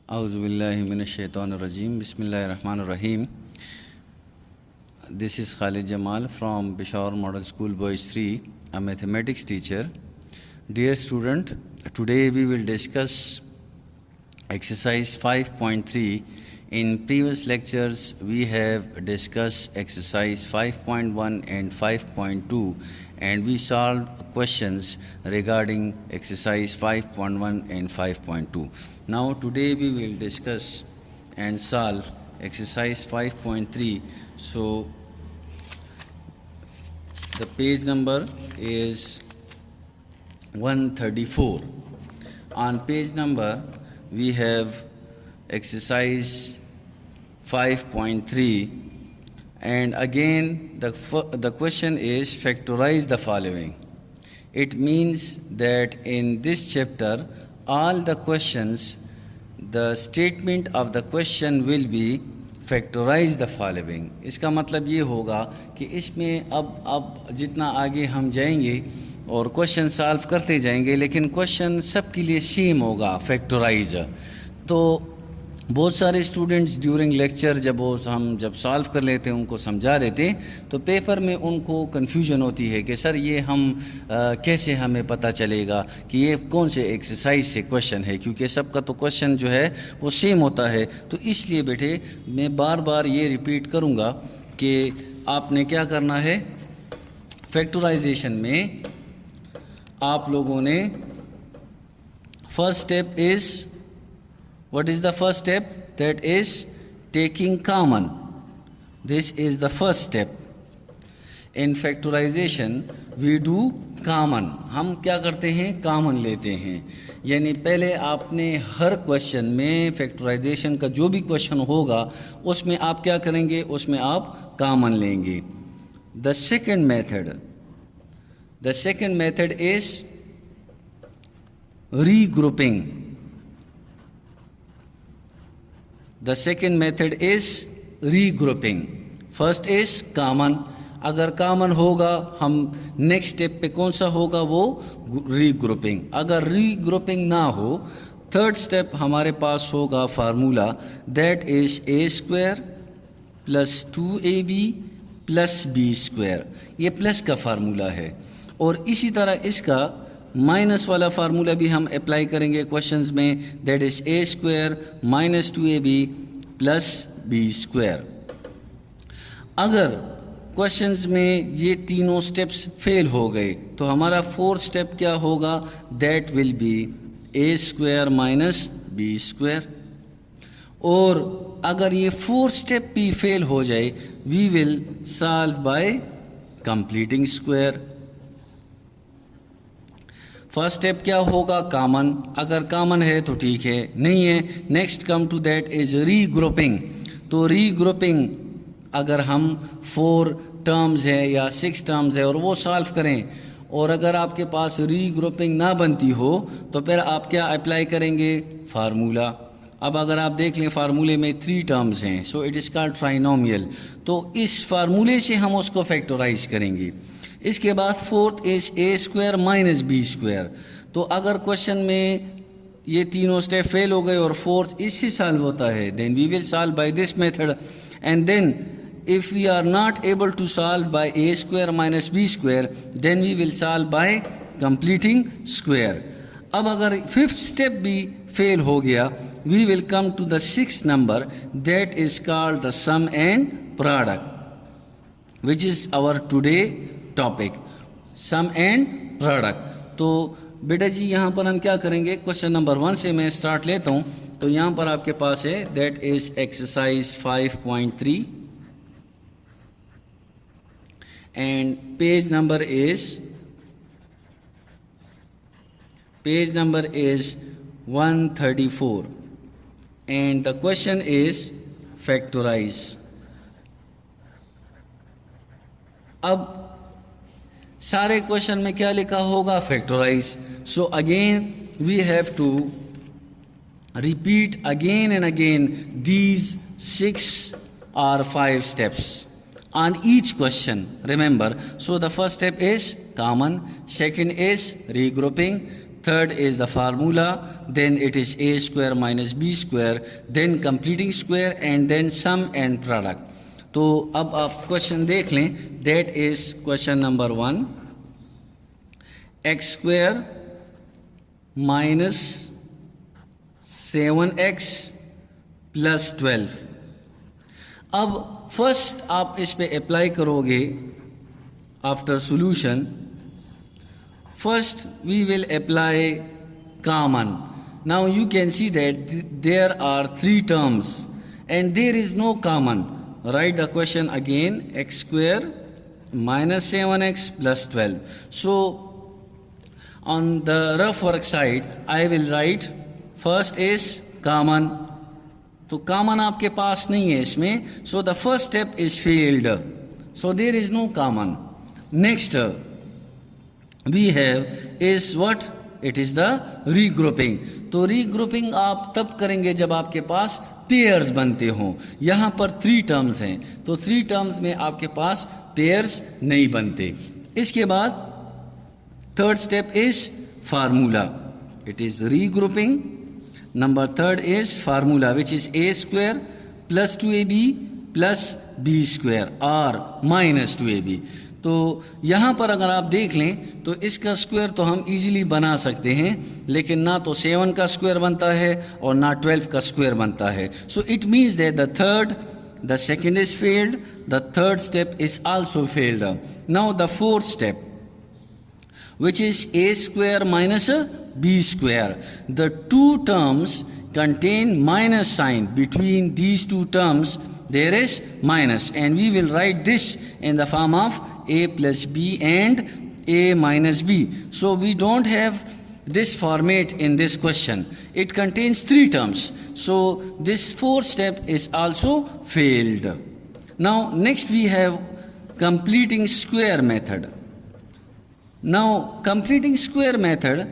Auzubillahiminash-shaytanir-rajim. Bismillahir-Rahmanir-Rahim. This is Khalid Jamal from Peshawar Model School Boys 3, a mathematics teacher. Dear student, today we will discuss exercise 5.3. In previous lectures, we have discussed exercise 5.1 and 5.2, and we solved questions regarding exercise 5.1 and 5.2. Now today we will discuss and solve exercise 5.3. So the page number is 134. On page number we have exercise 5.3, and again the question is factorize the following. It means that in this chapter all the questions, the statement of the question will be factorize the following. इसका मतलब ये होगा कि इसमें अब जितना आगे हम जाएंगे और क्वेश्चन सॉल्व करते जाएंगे, लेकिन क्वेश्चन सबके लिए सेम होगा फैक्टराइज. तो बहुत सारे स्टूडेंट्स ड्यूरिंग लेक्चर जब सॉल्व कर लेते हैं, उनको समझा देते हैं, तो पेपर में उनको कन्फ्यूजन होती है कि सर ये हम कैसे हमें पता चलेगा कि ये कौन से एक्सरसाइज से क्वेश्चन है, क्योंकि सबका तो क्वेश्चन जो है वो सेम होता है. तो इसलिए बेटे मैं बार बार ये रिपीट करूँगा कि आपने क्या करना है. फैक्टराइजेशन में आप लोगों ने first step is, what is the first step? That is taking common. This is the first step. In factorization we do common. हम क्या करते हैं, कॉमन लेते हैं. यानी पहले आपने हर क्वेश्चन में फैक्टराइजेशन का जो भी क्वेश्चन होगा उसमें आप क्या करेंगे, उसमें आप कॉमन लेंगे. The second method is regrouping. The second method is regrouping. First is common. अगर कॉमन होगा हम नेक्स्ट स्टेप पे कौन सा होगा, वो रीग्रुपिंग. अगर रीग्रुपिंग ना हो, थर्ड स्टेप हमारे पास होगा formula, that is A square plus 2ab plus B square. ये प्लस का फार्मूला है. और इसी तरह इसका माइनस वाला फार्मूला भी हम अप्लाई करेंगे क्वेश्चंस में, that is A square minus 2ab plus B square. अगर क्वेश्चंस में ये तीनों स्टेप्स फेल हो गए तो हमारा फोर्थ स्टेप क्या होगा, that will be A square minus B square. और अगर ये फोर्थ स्टेप भी फेल हो जाए, we will solve by completing square. First step क्या होगा, कॉमन. अगर कॉमन है तो ठीक है, नहीं है next come to that is regrouping. तो रीग्रुपिंग अगर हम 4 टर्म्स है या 6 टर्म्स है और वो सॉल्व करें, और अगर आपके पास रीग्रुपिंग ना बनती हो तो फिर आप क्या अप्लाई करेंगे, फार्मूला. अब अगर आप देख लें फार्मूले में 3 टर्म्स हैं, so it is called trinomial. तो इस फार्मूले से हम उसको फैक्टराइज करेंगे. इसके बाद fourth is A square minus B square. तो अगर क्वेश्चन में ये तीनों स्टेप फेल हो गए और फोर्थ इससे सॉल्व होता है, then we will solve by this method. And then if we are not able to solve by A square minus B square, then we will solve by completing square. अब अगर fifth step भी fail हो गया, we will come to the 6th number, that is called the sum and product, which is our today topic, sum and product. तो बेटा जी यहाँ पर हम क्या करेंगे, क्वेश्चन नंबर 1 से मैं स्टार्ट लेता हूँ. तो यहाँ पर आपके पास है, that is exercise 5.3 and page number is 134 and the question is factorise. अब सारे क्वेश्चन में क्या लिखा होगा, factorise. So again we have to repeat again and again these 6 or 5 steps on each question, remember. So the first step is common, second is regrouping, third is the formula, then it is a square minus b square, then completing square and then sum and product. तो अब आप question देख लें, that is question number 1, X square minus 7x plus 12. अब first आप इस पे apply करोगे after solution. First we will apply common. Now you can see that there are 3 terms and there is no common. Write the question again, x square minus 7x plus 12. So on the rough work side I will write first is common. तो common आपके पास नहीं है इसमें, so the first step is failed, so there is no common. Next we have is what? It is the regrouping. तो regrouping आप तब करेंगे जब आपके पास पेयर्स बनते हों. यहाँ पर 3 terms हैं, तो 3 terms में आपके पास पेयर्स नहीं बनते. इसके बाद third step is formula. It is regrouping. Number 3 is formula which is a square plus 2ab plus b square और माइनस 2ab. तो यहाँ पर अगर आप देख लें तो इसका स्क्वायर तो हम इजीली बना सकते हैं, लेकिन ना तो 7 का स्क्वायर बनता है और ना 12 का स्क्वायर बनता है. So it means that the second is failed, the third step is also failed. Now the fourth step which is a square minus b square. The two terms contain minus sign. Between these two terms there is minus, and we will write this in the form of a plus b and a minus b. So we don't have this format in this question. It contains 3 terms. So this fourth step is also failed. Now next we have completing square method. Now completing square method,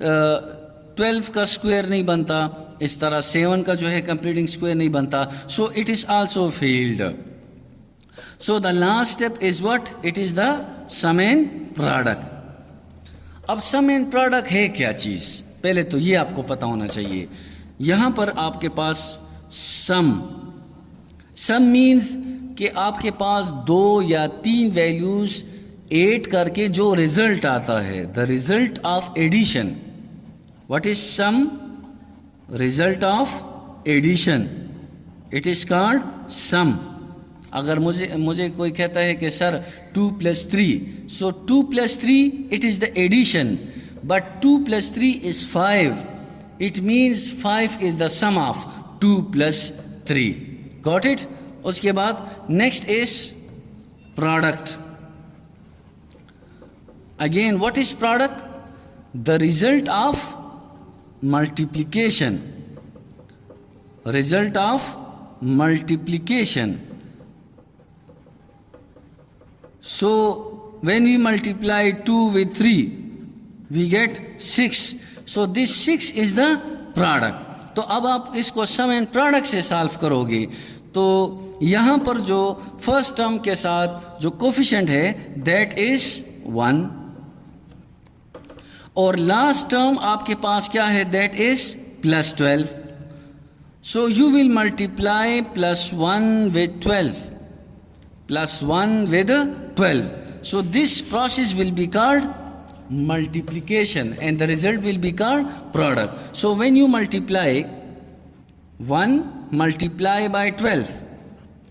12 का square नहीं बनता, इस तरह 7 का जो है completing square नहीं बनता, so it is also failed. So the last step is what? It is the sum and product. अब sum and product है क्या चीज़? पहले तो ये आपको पता होना चाहिए. यहाँ पर आपके पास sum means कि आपके पास 2 या 3 वैल्यूज़ एड करके जो रिजल्ट आता है, the result of addition. What is sum? Result of addition. It is called sum. अगर मुझे कोई कहता है कि sir 2 + 3, so 2 + 3 it is the addition, but 2 + 3 is 5. It means 5 is the sum of 2 + 3. Got it? उसके बाद next is product. Again, what is product? The result of multiplication. Result of multiplication. So when we multiply 2 with 3, we get 6. So this 6 is the product. तो अब आप इसको sum and product से solve करोगे, तो यहाँ पर जो फर्स्ट टर्म के साथ जो कोफिशिएंट है दैट इज 1, और लास्ट टर्म आपके पास क्या है? That is +12. So you will multiply +1 with 12, +1 with 12. So this process will be called multiplication and the result will be called product. So when you multiply 1 multiply by 12,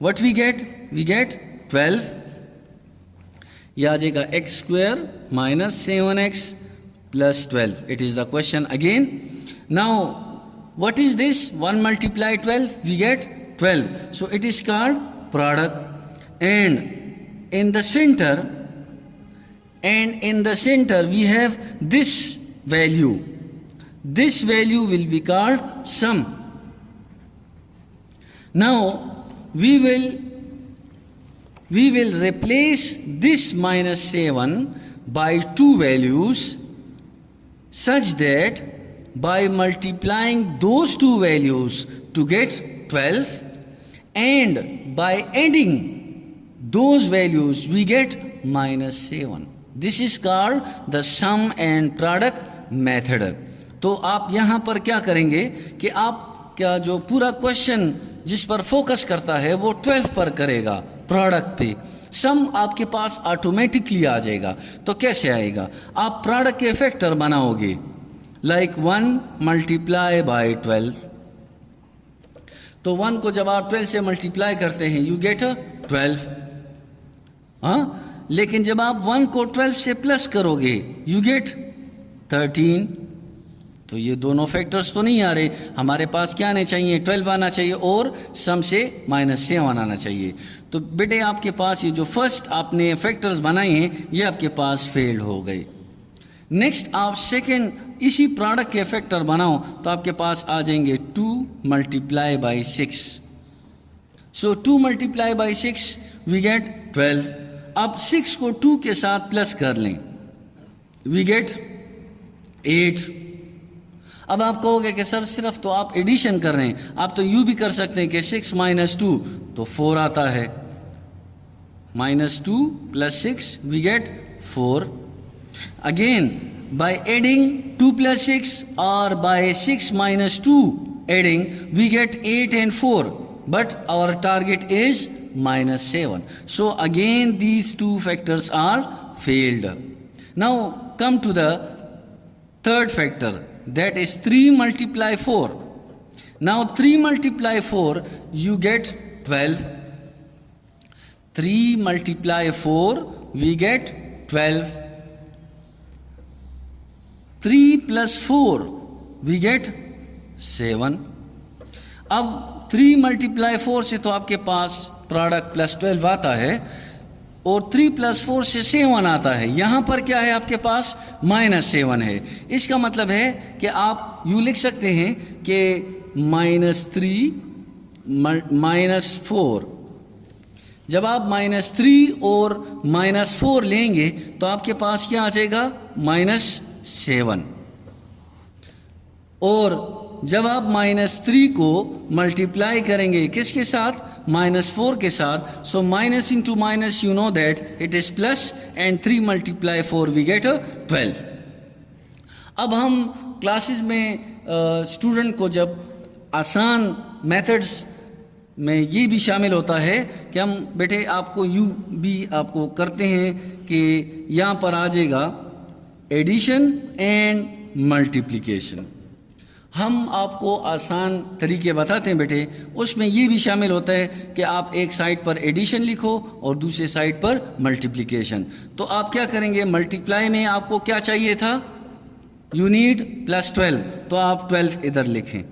what we get? We get 12. यह आ जाएगा x square minus 7x plus 12. It is the question again. Now what is this? 1 multiply 12, we get 12. So it is called product. And in the center we have this value. This value will be called sum. Now we will replace this -7 by 2 values, such that by multiplying those 2 values to get 12 and by adding those values we get -7. This is called the sum and product method. तो आप यहाँ पर क्या करेंगे कि आप क्या जो पूरा क्वेश्चन जिस पर फोकस करता है वो 12 पर करेगा, प्रोडक्ट पे। सम आपके पास ऑटोमेटिकली आ जाएगा। तो कैसे आएगा? आप प्रोडक्ट के फैक्टर बनाओगे, लाइक 1 मल्टीप्लाई बाय 12। तो 1 को जब आप 12 से मल्टीप्लाई करते हैं यू गेट 12। हाँ, लेकिन जब आप 1 को 12 से प्लस करोगे यू गेट 13। तो ये दोनों फैक्टर्स तो नहीं आ रहे, हमारे पास क्या आने चाहिए? 12 आना चाहिए और सम से -7 आना चाहिए। तो बेटे आपके पास ये जो फर्स्ट आपने फैक्टर्स बनाए हैं ये आपके पास फेल्ड हो गए। नेक्स्ट आप सेकेंड इसी प्रोडक्ट के फैक्टर बनाओ तो आपके पास आ जाएंगे 2 multiply by 6। So 2 multiply by 6 we get 12। अब 6 को 2 के साथ प्लस कर लें, वी गेट 8। अब आप कहोगे कि सर सिर्फ तो आप एडिशन कर रहे हैं, आप तो यूँ भी कर सकते हैं कि 6 - 2 तो 4 आता है, -2 + 6 we get 4। Again by adding 2 + 6 और by 6 - 2 adding we get 8 and 4, but our target is -7. So again these two factors are failed. Now come to the third factor, that is 3 multiply 4. Now 3 multiply 4 you get 12. 3 multiply 4 we get 12. 3 + 4 we get 7. अब 3 multiply 4 से तो आपके पास product +12 आता है और 3 + 4 से 7 आता है। यहाँ पर क्या है आपके पास? -7 है। इसका मतलब है कि आप यूँ लिख सकते हैं कि -3 -4। जब आप -3 और -4 लेंगे तो आपके पास क्या आ जाएगा? -7। और जब आप -3 को मल्टीप्लाई करेंगे किसके साथ? -4 के साथ। So minus into minus you know that it is plus, and 3 multiply 4 we get 12। अब हम क्लासेस में स्टूडेंट को जब आसान मेथड्स में ये भी शामिल होता है कि हम बेटे आपको यूँ भी आपको करते हैं कि यहाँ पर आ जाएगा एडिशन एंड मल्टीप्लिकेशन। हम आपको आसान तरीके बताते हैं बेटे, उसमें ये भी शामिल होता है कि आप एक साइड पर एडिशन लिखो और दूसरे साइड पर मल्टीप्लिकेशन। तो आप क्या करेंगे? मल्टीप्लाई में आपको क्या चाहिए था? यू नीड +12, तो आप 12 इधर लिखें।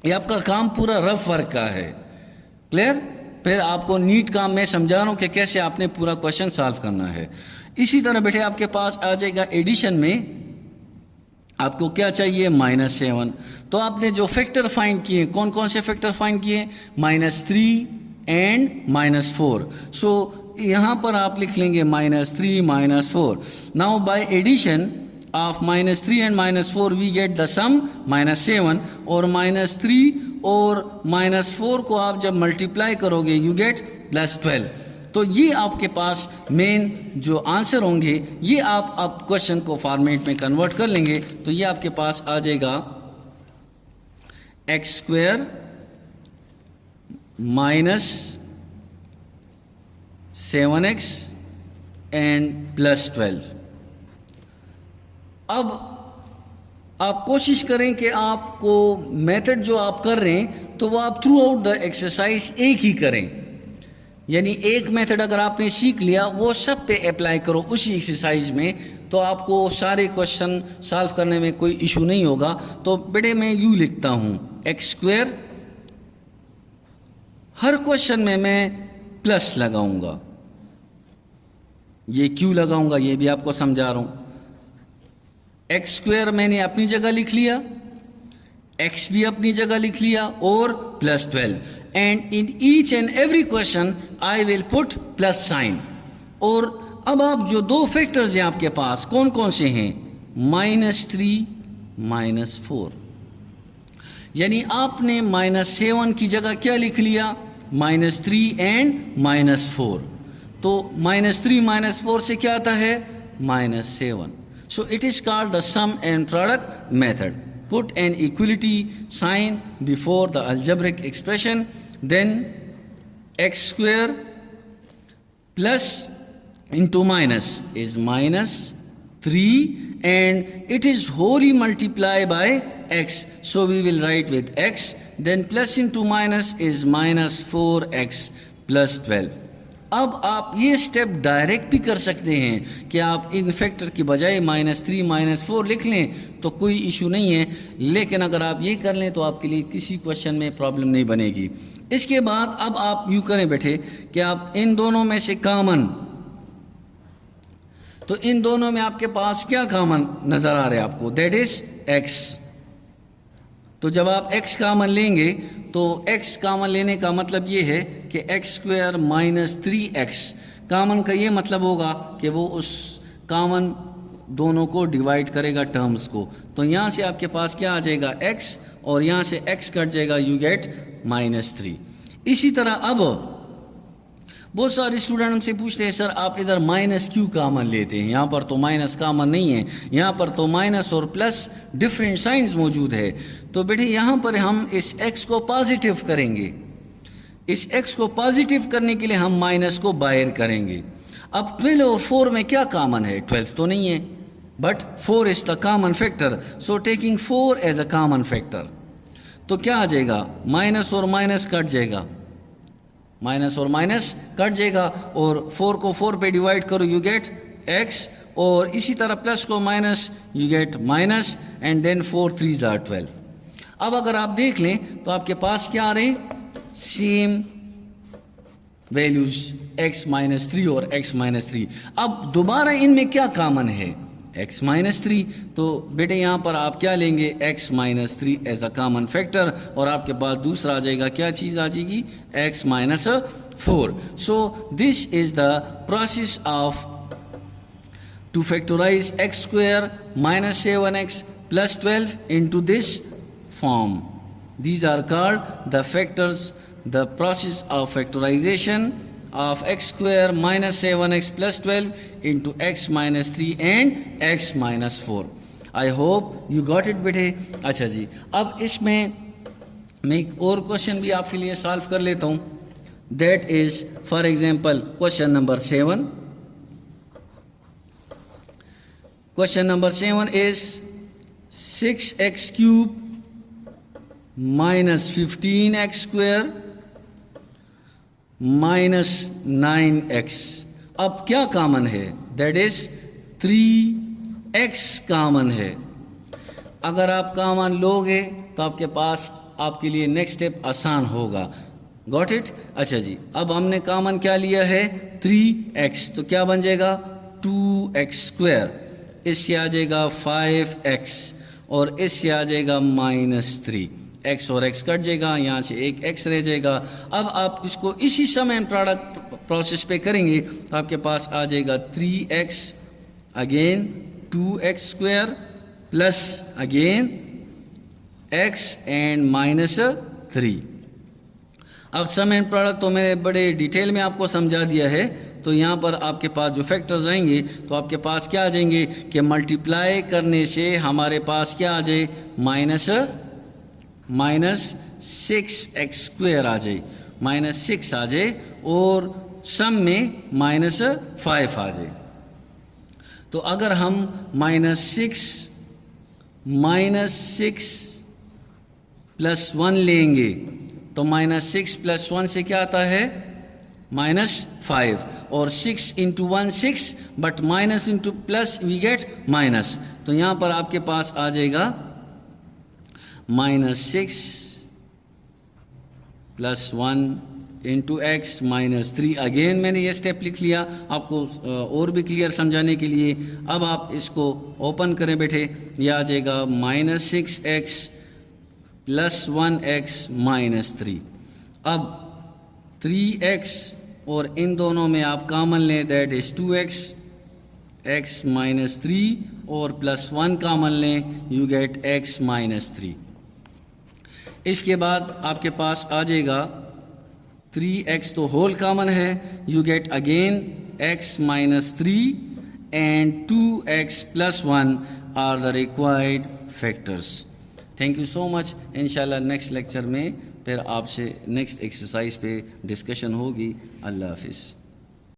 ये आपका काम पूरा रफ वर्क का है, क्लियर? फिर आपको नीट काम में समझा रहा हूँ कि कैसे आपने पूरा क्वेश्चन सॉल्व करना है। इसी तरह बेटे आपके पास आ जाएगा एडिशन में आपको क्या चाहिए? -7। तो आपने जो फैक्टर फाइंड किए, कौन कौन से फैक्टर फाइंड किए? -3 एंड -4। सो यहाँ पर आप लिख लेंगे -3 -4। Now by addition of -3 and -4 we get the sum -7, और -3 और -4 को आप जब मल्टीप्लाई करोगे यू गेट +12। तो ये आपके पास मेन जो आंसर होंगे ये आप क्वेश्चन को फॉर्मेट में कन्वर्ट कर लेंगे तो ये आपके पास आ जाएगा x² -7x एंड +12। अब आप कोशिश करें कि आपको मेथड जो आप कर रहे हैं तो वो आप थ्रू आउट द एक्सरसाइज एक ही करें, यानी एक मेथड अगर आपने सीख लिया वो सब पे अप्लाई करो उसी एक्सरसाइज में, तो आपको सारे क्वेश्चन सॉल्व करने में कोई इशू नहीं होगा। तो बेटे मैं यूँ लिखता हूँ x², हर क्वेश्चन में मैं प्लस लगाऊंगा। ये क्यों लगाऊंगा ये भी आपको समझा रहा हूँ। x² मैंने अपनी जगह लिख लिया, x भी अपनी जगह लिख लिया और +12, and in each and every question I will put plus sign. और अब आप जो दो फैक्टर्स हैं आपके पास कौन कौन से हैं? -3 -4, यानी आपने -7 की जगह क्या लिख लिया? -3 एंड -4। तो -3 -4 से क्या आता है? -7। So it is called the sum and product method. Put an equality sign before the algebraic expression, then x square plus into minus is minus 3, and it is wholly multiplied by x. So we will write with x, then plus into minus is minus 4x plus 12. अब आप ये step direct भी कर सकते हैं कि आप इन factor की बजाय -3 -4 लिख लें तो कोई इशू नहीं है, लेकिन अगर आप ये कर लें तो आपके लिए किसी क्वेश्चन में प्रॉब्लम नहीं बनेगी। इसके बाद अब आप यूँ करें बैठे कि आप इन दोनों में से कॉमन, तो इन दोनों में आपके पास क्या कॉमन नज़र आ रहा है आपको, दैट इज x। तो जब आप x कॉमन लेंगे तो x कॉमन लेने का मतलब ये है कि x square minus 3x common का ये मतलब होगा कि वो उस कॉमन दोनों को डिवाइड करेगा टर्म्स को। तो यहाँ से आपके पास क्या आ जाएगा x, और यहाँ से x कट जाएगा, यू गेट -3। इसी तरह अब बहुत सारे स्टूडेंट हमसे पूछते हैं सर आप इधर माइनस क्यों कॉमन लेते हैं, यहाँ पर तो माइनस कॉमन नहीं है, यहाँ पर तो माइनस और प्लस डिफरेंट साइंस मौजूद है। तो बेटे यहाँ पर हम इस x को पॉजिटिव करेंगे, इस x को पॉजिटिव करने के लिए हम माइनस को बाहर करेंगे। अब 12 और 4 में क्या कॉमन है, 12 तो नहीं है, but 4 is the common factor, so taking 4 as a common factor. तो क्या आ जाएगा, माइनस और माइनस कट जाएगा, माइनस और माइनस कट जाएगा, और 4 को 4 पे डिवाइड करो यू गेट x, और इसी तरह प्लस को minus you get minus, and then 4 3s are 12। अब अगर आप देख लें तो आपके पास क्या आ रहे हैं, सेम वैल्यूज x -3 और x -3। अब दोबारा इनमें क्या कॉमन है, x -3। तो बेटे यहाँ पर आप क्या लेंगे, x -3 as a common factor, और आपके पास दूसरा आ जाएगा, क्या चीज़ आ जाएगी, x -4। So this is the process of to factorise x square -7x plus 12 into this form. These are called the factors, the process of factorization of x square -7x plus 12 into x -3 and x -4. I hope you got it बेटे। अच्छा जी, अब इसमें मैं एक और question भी आपके लिए सॉल्व कर लेता हूँ, that is for example question number 7। Question number 7 is 6x cube -15x square -9x। अब क्या कॉमन है, दैट इज 3x कॉमन है। अगर आप कॉमन लोगे तो आपके पास आपके लिए नेक्स्ट स्टेप आसान होगा। Got it. अच्छा जी, अब हमने कॉमन क्या लिया है, 3x, तो क्या बन जाएगा 2x स्क्वायर, इससे आ जाएगा 5x, और इससे आ जाएगा -3, x और x कट जाएगा, यहाँ से एक x रह जाएगा। अब आप इसको इसी सम एंड प्रोडक्ट प्रोसेस पे करेंगे तो आपके पास आ जाएगा 3x again 2x square plus again x and -3। अब सम एंड प्रोडक्ट तो मैंने बड़े डिटेल में आपको समझा दिया है। तो यहाँ पर आपके पास जो फैक्टर्स आएंगे तो आपके पास क्या आ जाएंगे कि मल्टीप्लाई करने से हमारे पास क्या आ जाए, -6x स्क्वायर आ जाए, -6 आ जाए, और सम में -5 आ जाए। तो अगर हम -6 + 1 लेंगे तो -6 + 1 से क्या आता है, -5, और 6 × 1 6, but minus into plus we get minus. तो यहाँ पर आपके पास आ जाएगा -6 + 1 × x -3। अगेन मैंने ये स्टेप लिख लिया आपको और भी क्लियर समझाने के लिए। अब आप इसको ओपन करें बेटे, ये आ जाएगा -6x + 1x -3। अब 3x और इन दोनों में आप कॉमन लें, दैट इज 2x, x -3, और +1 कॉमन लें, यू गेट x -3। इसके बाद आपके पास आ जाएगा 3x तो होल कॉमन है, you get again x -3 and 2x plus 1 are the required factors. Thank you so much. इंशाल्लाह नेक्स्ट लेक्चर में फिर आपसे नेक्स्ट एक्सरसाइज पे डिस्कशन होगी. अल्लाह हाफिज़.